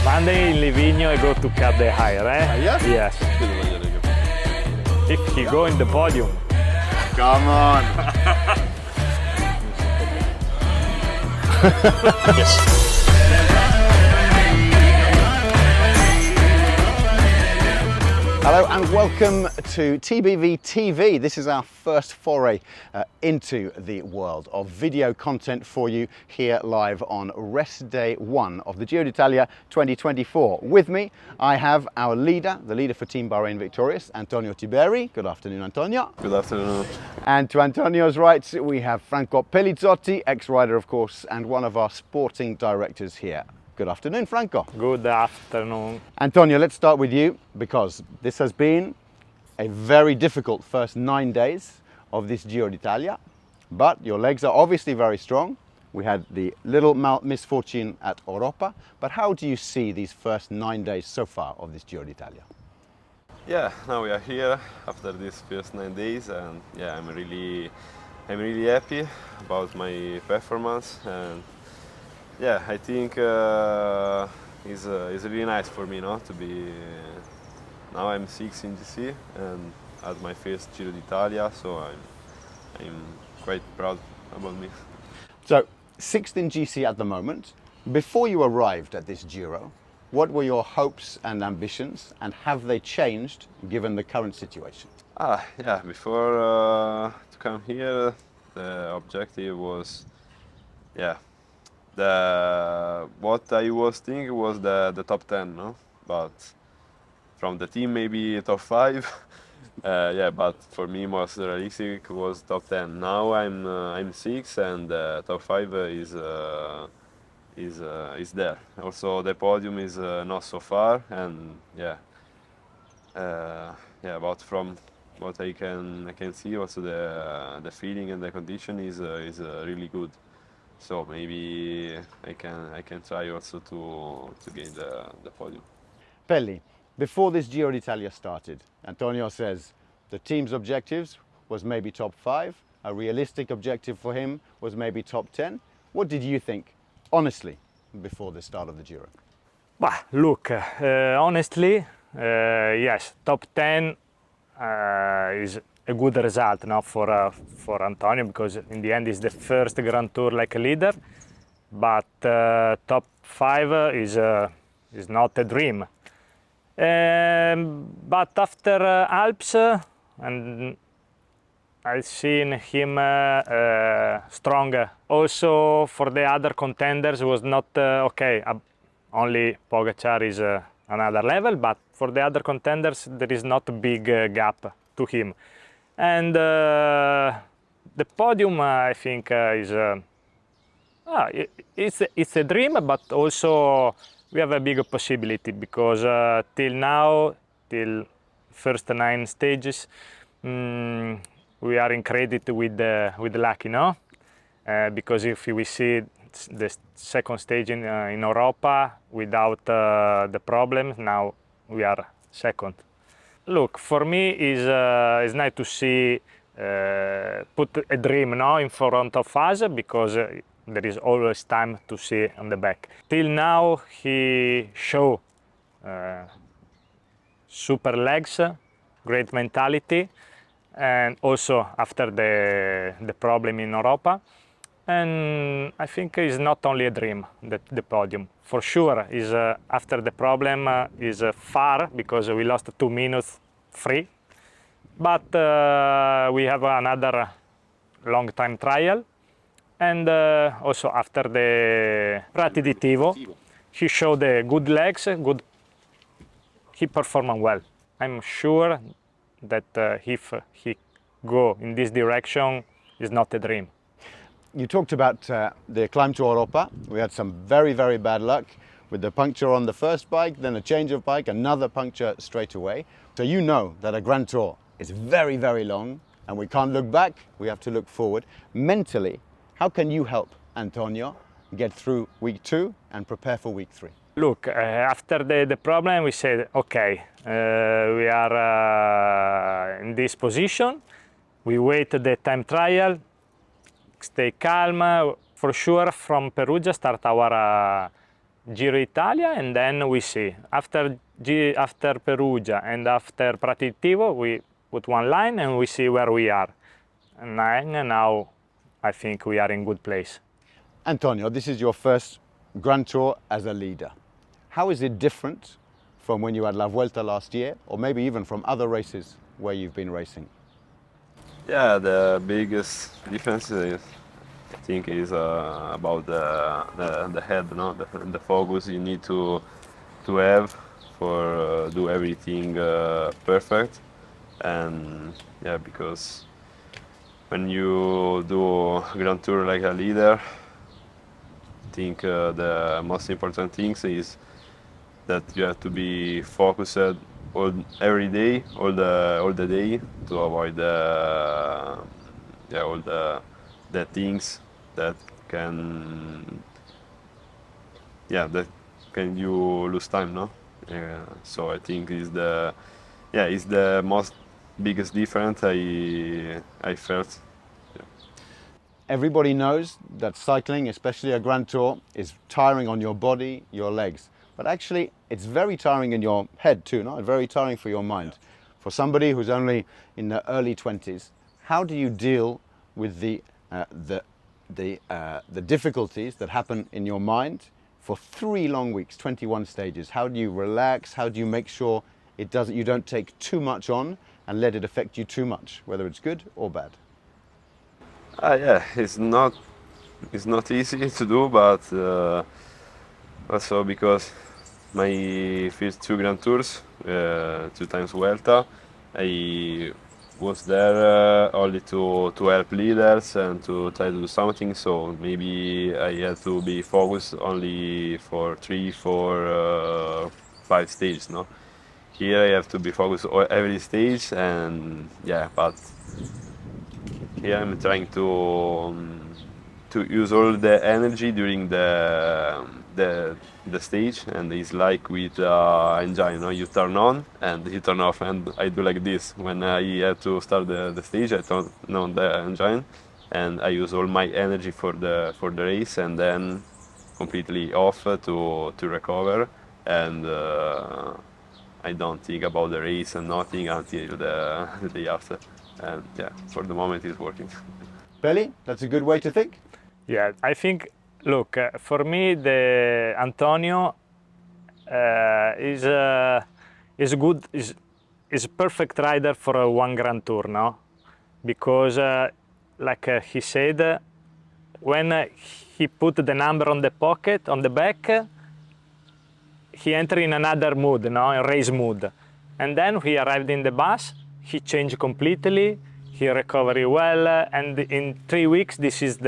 Monday in Livigno I go to cut the hair, eh? Yeah? Yes. If he go in the podium. Come on! Yes. Hello and welcome to TBV TV. This is our first foray into the world of video content for you here live on rest day 1 of the Giro d'Italia 2024. With me, I have our leader, the leader for Team Bahrain Victorious, Antonio Tiberi. Good afternoon, Antonio. Good afternoon. And to Antonio's right, we have Franco Pellizotti, ex-rider of course, and one of our sporting directors here. Good afternoon, Franco. Good afternoon. Antonio, let's start with you because this has been a very difficult first 9 days of this Giro d'Italia, but your legs are obviously very strong. We had the little misfortune at Oropa, but how do you see these first 9 days so far of this Giro d'Italia? Yeah, now we are here after these first 9 days, and yeah, I'm really happy about my performance. And yeah, I think it's really nice for me, no, to be. Now I'm 6 in GC and at my first Giro d'Italia, so I'm quite proud about me. So 6th in GC at the moment. Before you arrived at this Giro, what were your hopes and ambitions, and have they changed given the current situation? Yeah, before to come here, the objective was, yeah. What I was thinking was the top 10, no? But from the team maybe top 5. Yeah, but for me most realistic was top 10. Now I'm 6 and top 5 is there. Also the podium is not so far, and yeah, yeah. But from what I can see, also the feeling and the condition is really good. So maybe I can try also to gain the podium. Pelli, before this Giro d'Italia started, Antonio says the team's objectives was maybe top 5. A realistic objective for him was maybe top 10. What did you think, honestly, before the start of the Giro? Bah, look, honestly, yes, top 10 is a good result now for Antonio, because in the end he's the first Grand Tour like a leader, but top 5 is not a dream. But after Alps, and I've seen him stronger. Also for the other contenders was not okay. Only Pogacar is another level, but for the other contenders there is not a big gap to him. And the podium, I think, it's a dream, but also we have a bigger possibility, because till now, till first 9 stages, we are in credit with the luck, you know. Because if we see the second stage in Oropa without the problem, now we are second. Look, for me it's nice to see put a dream now in front of us, because there is always time to see on the back. Till now he showed super legs, great mentality, and also after the problem in Oropa. And I think it's not only a dream, the podium. For sure, is after the problem is far, because we lost 2 minutes free. But we have another long time trial. And also after the Pratiditivo, he showed the good legs, he performed well. I'm sure that if he go in this direction, it's not a dream. You talked about the climb to Oropa. We had some very, very bad luck with the puncture on the first bike, then a change of bike, another puncture straight away. So you know that a Grand Tour is very, very long, and we can't look back, we have to look forward. Mentally, how can you help Antonio get through week 2 and prepare for week 3? Look, after the problem, we said, okay, we are in this position. We wait the time trial, stay calm. For sure, from Perugia start our Giro Italia, and then we see. After Perugia and after Pratitivo, we put one line and we see where we are. And now I think we are in good place. Antonio, this is your first Grand Tour as a leader. How is it different from when you had La Vuelta last year, or maybe even from other races where you've been racing? Yeah, the biggest difference is, I think, is about the head, no? The focus you need to have for do everything perfect, and yeah, because when you do a Grand Tour like a leader, I think the most important things is that you have to be focused every day, all the day, to avoid all the things that can you lose time, no? So I think is the most biggest difference I felt. Everybody knows that cycling, especially a Grand Tour, is tiring on your body, your legs. But actually, it's very tiring in your head too, no? Very tiring for your mind. For somebody who's only in the early 20s, how do you deal with the difficulties that happen in your mind for 3 long weeks, 21 stages? How do you relax? How do you make sure you don't take too much on and let it affect you too much, whether it's good or bad? Yeah, it's not easy to do, but also because my first 2 Grand Tours, 2 times Vuelta, I was there only to help leaders and to try to do something. So maybe I had to be focused only for 3, 4, 5 stages. No, here I have to be focused on every stage, and yeah, but here I'm trying to use all the energy during the stage, and it's like with engine, you know, you turn on and you turn off, and I do like this. When I have to start the stage, I turn on the engine and I use all my energy for the race, and then completely off to recover, and I don't think about the race and nothing until the day after. And yeah, for the moment it's working. Pelli, that's a good way to think. Yeah, I think, look, for me, the Antonio is a perfect rider for a one Grand Tour, no? Because, like he said, when he put the number on the pocket, on the back, he entered in another mood, no, a race mood. And then he arrived in the bus, he changed completely, he recovered well, and in 3 weeks, this is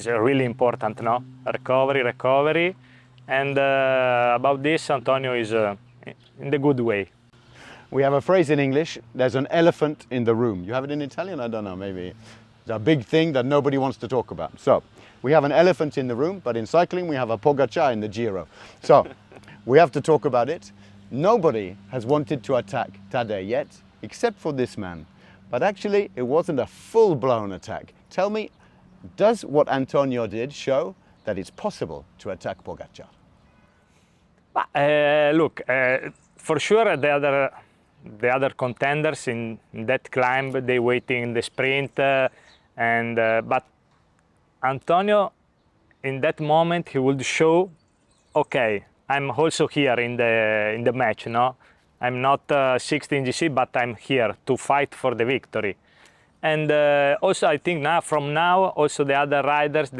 really important, no? Recovery, and about this, Antonio is in the good way. We have a phrase in English, there's an elephant in the room. You have it in Italian? I don't know, maybe. It's a big thing that nobody wants to talk about. So, we have an elephant in the room, but in cycling we have a Pogacar in the Giro. So, we have to talk about it. Nobody has wanted to attack Tadej yet, except for this man. But actually, it wasn't a full-blown attack. Tell me, does what Antonio did show that it's possible to attack Pogacar? Look, for sure the other contenders in that climb, they waiting in the sprint, but Antonio, in that moment, he would show, okay, I'm also here in the match, no? I'm not 16 GC, but I'm here to fight for the victory. And also, I think from now, also the other riders,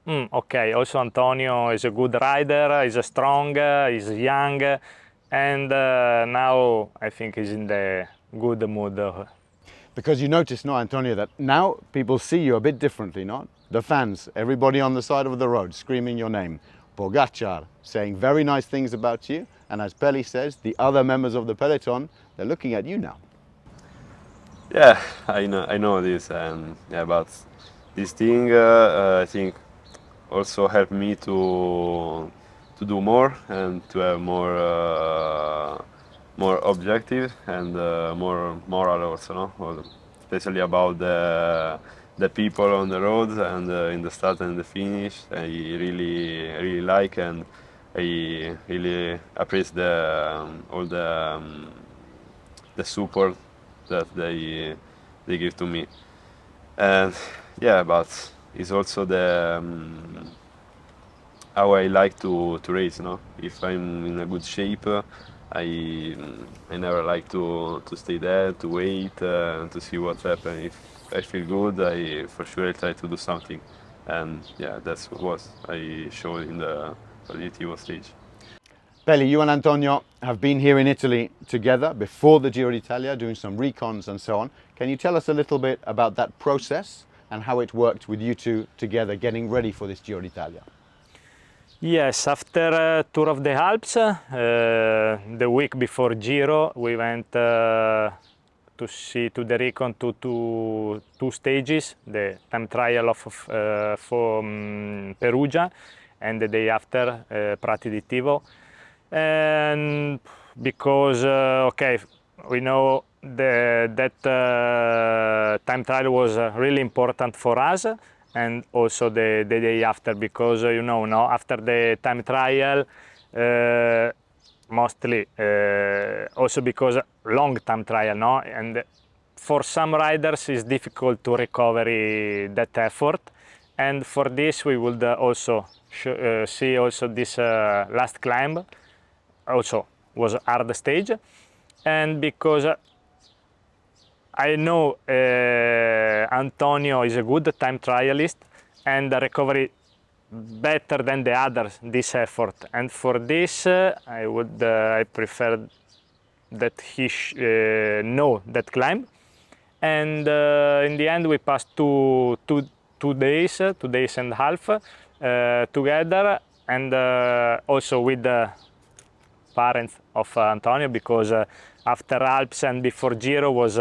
okay, also Antonio is a good rider, he's strong, he's young, and now I think he's in the good mood. Because you notice, no, Antonio, that now people see you a bit differently, no? The fans, everybody on the side of the road screaming your name. Pogacar saying very nice things about you, and as Pelli says, the other members of the peloton, they're looking at you now. Yeah, I know this, and yeah, but this thing I think also helped me to do more and to have more objective and more moral also, no? Especially about the the people on the road and in the start and the finish. I really like, and I really appreciate all the support that they give to me. And yeah, but it's also the how I like to race. No, if I'm in a good shape, I never like to stay there to wait to see what's happening. If I feel good, I for sure I try to do something, and yeah, that's what I showed in the Pellizotti stage. Pelli, you and Antonio have been here in Italy together before the Giro d'Italia, doing some recons and so on. Can you tell us a little bit about that process and how it worked with you two together getting ready for this Giro d'Italia? Yes, after Tour of the Alps, the week before Giro, we went to see to the recon to two stages, the time trial of for Perugia, and the day after Prati di Tivo. And because okay, we know that time trial was really important for us, and also the day after, because you know, no, after the time trial, mostly also because long time trial, no, and for some riders it's difficult to recover that effort, and for this we would also see also this last climb also was a hard stage, and because I know Antonio is a good time trialist and the recovery better than the others this effort, and for this I prefer that he know that climb, and in the end we passed two days and a half together, and also with the parents of Antonio, because after Alps and before Giro was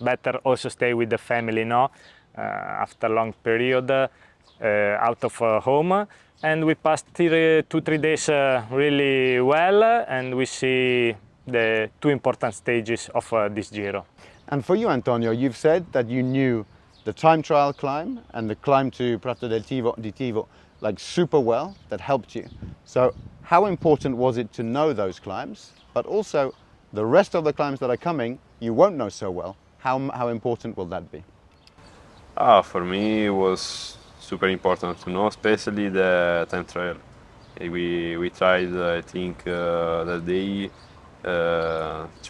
better also stay with the family, no, after long period out of home, and we passed 2-3 days really well, and we see the two important stages of this Giro. And for you, Antonio, you've said that you knew the time trial climb and the climb to Prato del Tivo like super well, that helped you. So how important was it to know those climbs, but also the rest of the climbs that are coming you won't know so well? How important will that be? For me it was super important to know, especially the time trial. We tried, I think, that day 2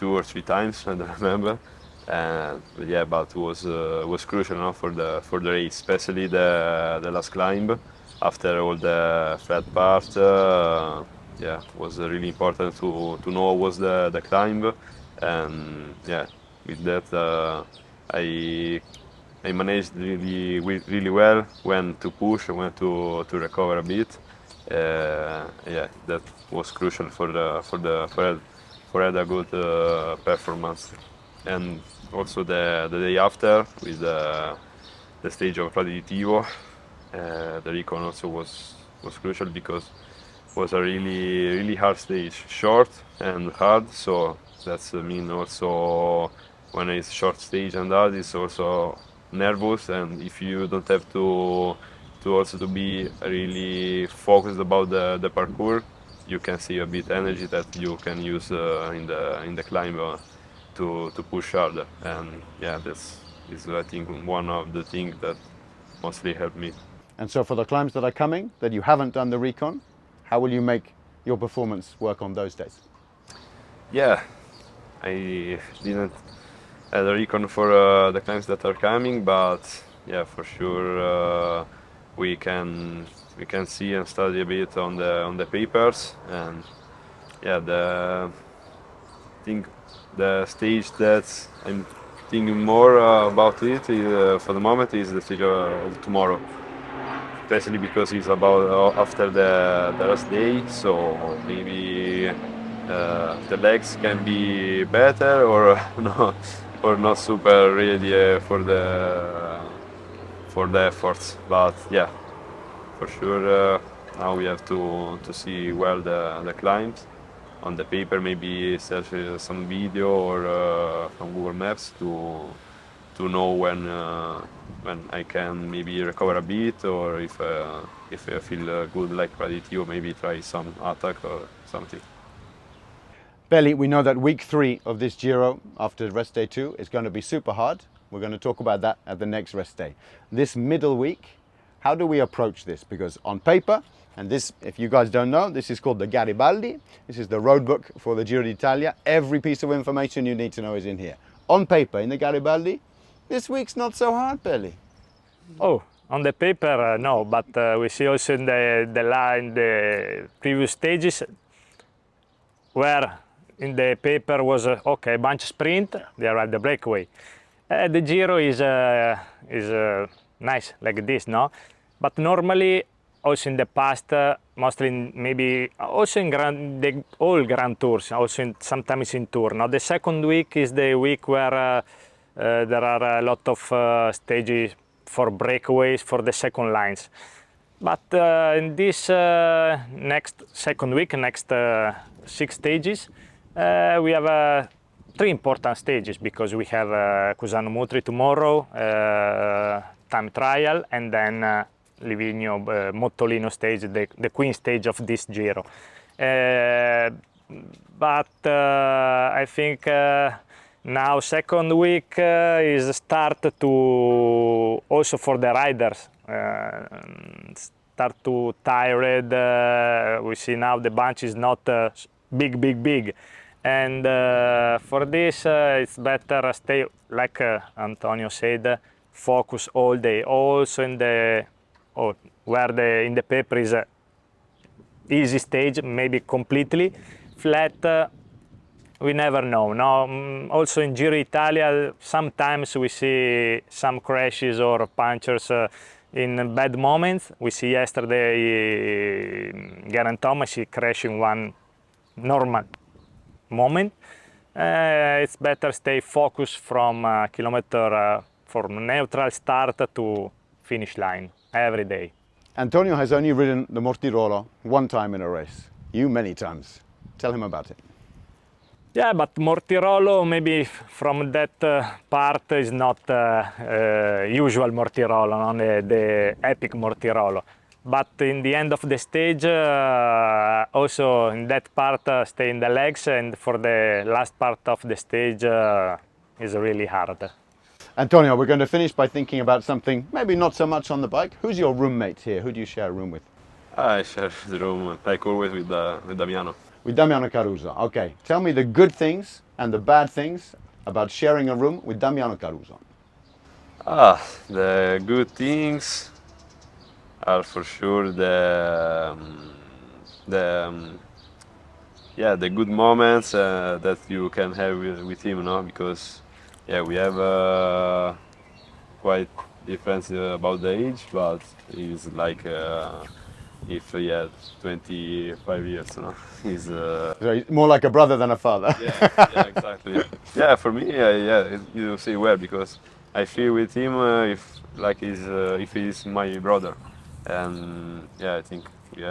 or 3 times, I don't remember. But yeah, but was crucial, no, for the race, especially the last climb after all the flat part. Yeah, was really important to know what was the climb, and yeah, with that I managed really well when to push and when to recover a bit. Yeah, that was crucial for a good performance. And also the day after with the stage of Prati di Tivo, the recon also was crucial, because it was a really hard stage, short and hard. So that's mean also when it's short stage and hard, it's also nervous, and if you don't have to also to be really focused about the parkour, you can see a bit energy that you can use in the climb to push harder. And yeah, this is, I think, one of the things that mostly helped me. And so for the climbs that are coming, that you haven't done the recon, how will you make your performance work on those days? Yeah, I didn't have a recon for the climbs that are coming, but yeah, for sure we can see and study a bit on the papers. And yeah, I think the stage that I'm thinking more about it for the moment is the stage of tomorrow, especially because it's about after the last day, so maybe the legs can be better, or no, or not super ready for the efforts. But yeah, for sure now we have to see well the climbs on the paper, maybe search some video or from Google Maps to to know when I can maybe recover a bit, or if I feel good like Raditio, maybe try some attack or something. Pelli, we know that week 3 of this Giro after rest day 2 is going to be super hard. We're going to talk about that at the next rest day. This middle week, how do we approach this? Because on paper, and this, if you guys don't know, this is called the Garibaldi. This is the road book for the Giro d'Italia. Every piece of information you need to know is in here. On paper, in the Garibaldi, this week's not so hard, Pelli. Oh, on the paper, no, but we see also in the previous stages where in the paper was okay, bunch sprint, they are at the breakaway. The Giro is nice like this, no? But normally, also in the past, mostly maybe also in all Grand Tours, also sometimes in Tour. Now the second week is the week where there are a lot of stages for breakaways for the second lines. But in this next second week, next 6 stages, we have 3 important stages, because we have Cusano Mutri tomorrow, time trial, and then Livigno Mottolino stage, the queen stage of this Giro. But I think now second week is start to also for the riders start to tired. We see now the bunch is not big, and for this it's better stay like Antonio said, focus all day. Also in the where in the paper is easy stage, maybe completely flat. We never know. No, also in Giro Italia, sometimes we see some crashes or punctures in bad moments. We see yesterday Geraint Thomas, he crashed in one normal moment. It's better stay focused from kilometer from neutral start to finish line every day. Antonio has only ridden the Mortirolo one time in a race. You many times. Tell him about it. Yeah, but Mortirolo maybe from that part is not usual Mortirolo, not the epic Mortirolo. But in the end of the stage, also in that part, stay in the legs, and for the last part of the stage is really hard. Antonio, we're going to finish by thinking about something maybe not so much on the bike. Who's your roommate here? Who do you share a room with? I share the room, like always, with Damiano. With Damiano Caruso. Okay, tell me the good things and the bad things about sharing a room with Damiano Caruso. The good things are for sure the good moments that you can have with him, no? Because we have quite difference about the age, but he's like if he had 25 years, no? He's So he's more like a brother than a father. yeah, exactly. Yeah, for me, you say well, because I feel with him if he's my brother, and I think we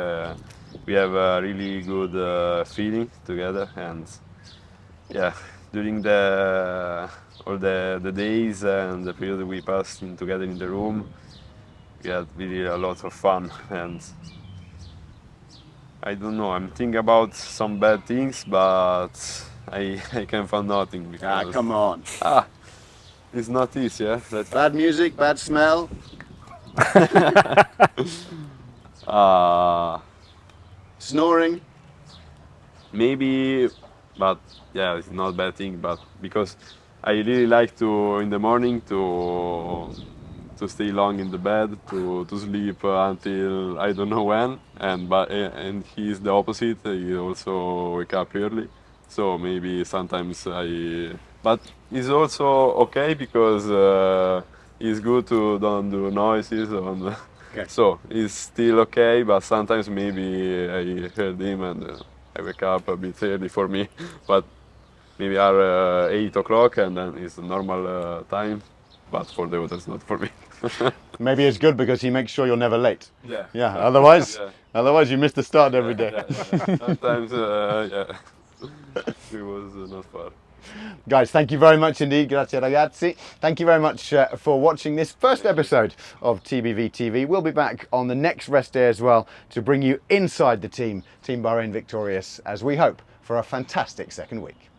have a really good feeling together, and during all the days and the period we passed together in the room, we had really a lot of fun. And I don't know, I'm thinking about some bad things, but I can find nothing. Because, Come on. It's not easy, yeah? Bad music, bad smell. Snoring. Maybe, but it's not a bad thing, but because I really like to, in the morning, to stay long in the bed, to sleep until I don't know when, and he's the opposite. He also wake up early, so maybe sometimes but it's also okay, because it's good to don't do noises Okay. So it's still okay, but sometimes maybe I heard him and I wake up a bit early for me, but maybe are 8 o'clock, and then it's a normal time, but for the others, not for me. Maybe it's good because he makes sure you're never late. Yeah. Yeah. Otherwise you miss the start every day. Sometimes, it was not far. Guys, thank you very much indeed. Grazie ragazzi. Thank you very much for watching this first episode of TBV TV. We'll be back on the next rest day as well to bring you inside the team, Team Bahrain victorious, as we hope, for a fantastic second week.